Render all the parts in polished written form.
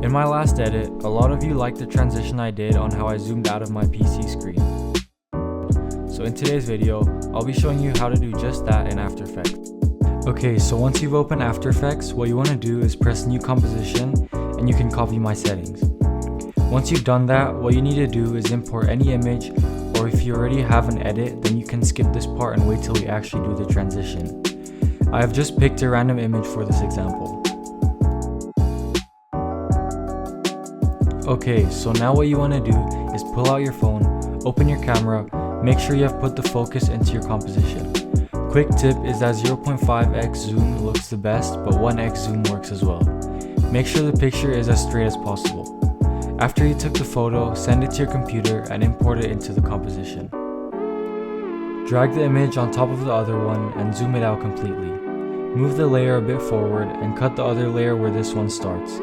In my last edit, a lot of you liked the transition I did on how I zoomed out of my PC screen. So in today's video, I'll be showing you how to do just that in After Effects. Okay, so once you've opened After Effects, what you want to do is press New Composition and you can copy my settings. Once you've done that, what you need to do is import any image, or if you already have an edit, then you can skip this part and wait till we actually do the transition. I have just picked a random image for this example. Okay, so now what you want to do is pull out your phone, open your camera, make sure you have put the focus into your composition. Quick tip is that 0.5x zoom looks the best, but 1x zoom works as well. Make sure the picture is as straight as possible. After you took the photo, send it to your computer and import it into the composition. Drag the image on top of the other one and zoom it out completely. Move the layer a bit forward and cut the other layer where this one starts.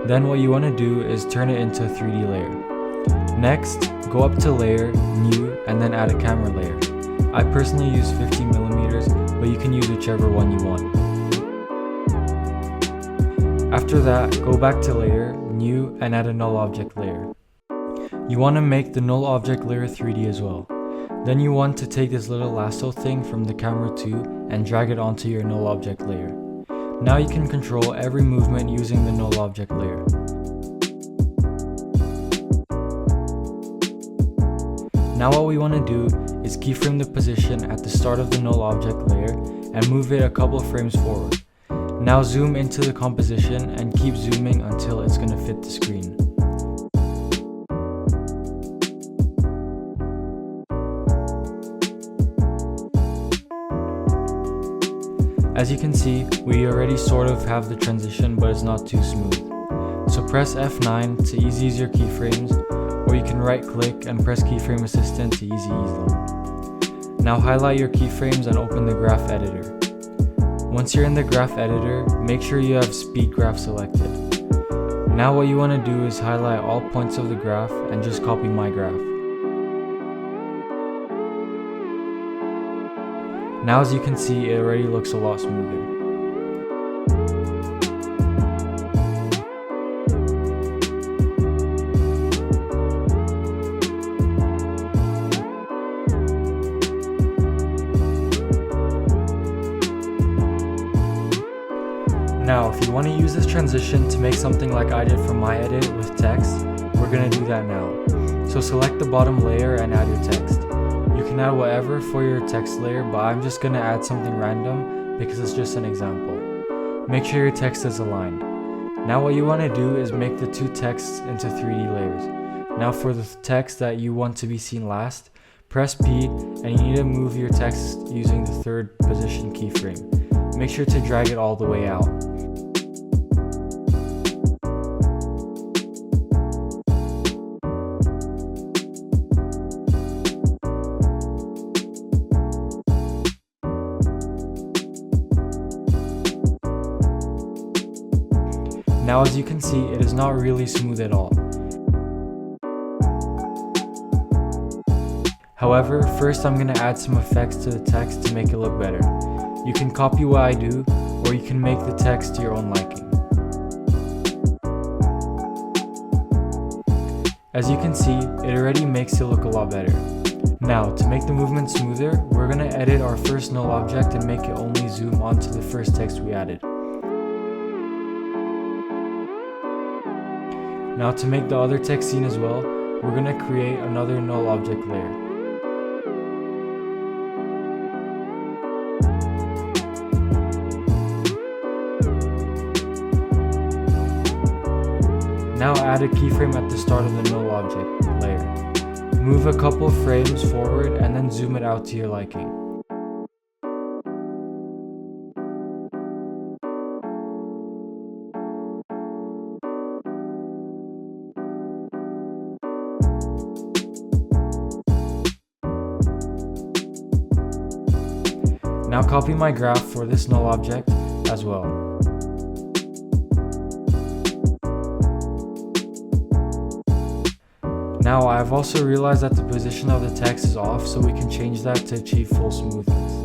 Then what you want to do is turn it into a 3D layer. Next, go up to Layer, New, and then add a camera layer. I personally use 15mm, but you can use whichever one you want. After that, go back to Layer, New, and add a null object layer. You want to make the null object layer 3D as well. Then you want to take this little lasso thing from the camera 2 and drag it onto your null object layer. Now you can control every movement using the null object layer. Now what we want to do is keyframe the position at the start of the null object layer and move it a couple frames forward. Now zoom into the composition and keep zooming until it's going to fit the screen. As you can see, we already sort of have the transition, but it's not too smooth. So press F9 to ease your keyframes, or you can right click and press Keyframe Assistant to ease them. Now highlight your keyframes and open the graph editor. Once you're in the graph editor, make sure you have speed graph selected. Now what you want to do is highlight all points of the graph and just copy my graph. Now as you can see, it already looks a lot smoother. Now, if you want to use this transition to make something like I did for my edit with text, we're going to do that now. So select the bottom layer and add your text. You can add whatever for your text layer, but I'm just going to add something random because it's just an example. Make sure your text is aligned. Now what you want to do is make the two texts into 3D layers. Now for the text that you want to be seen last, press P and you need to move your text using the third position keyframe. Make sure to drag it all the way out. Now as you can see, it is not really smooth at all. However, first I'm going to add some effects to the text to make it look better. You can copy what I do, or you can make the text to your own liking. As you can see, it already makes it look a lot better. Now, to make the movement smoother, we're going to edit our first null object and make it only zoom onto the first text we added. Now to make the other text seen as well, we're going to create another null object layer. Now add a keyframe at the start of the null object layer. Move a couple frames forward and then zoom it out to your liking. Now copy my graph for this null object as well. Now I've also realized that the position of the text is off, so we can change that to achieve full smoothness.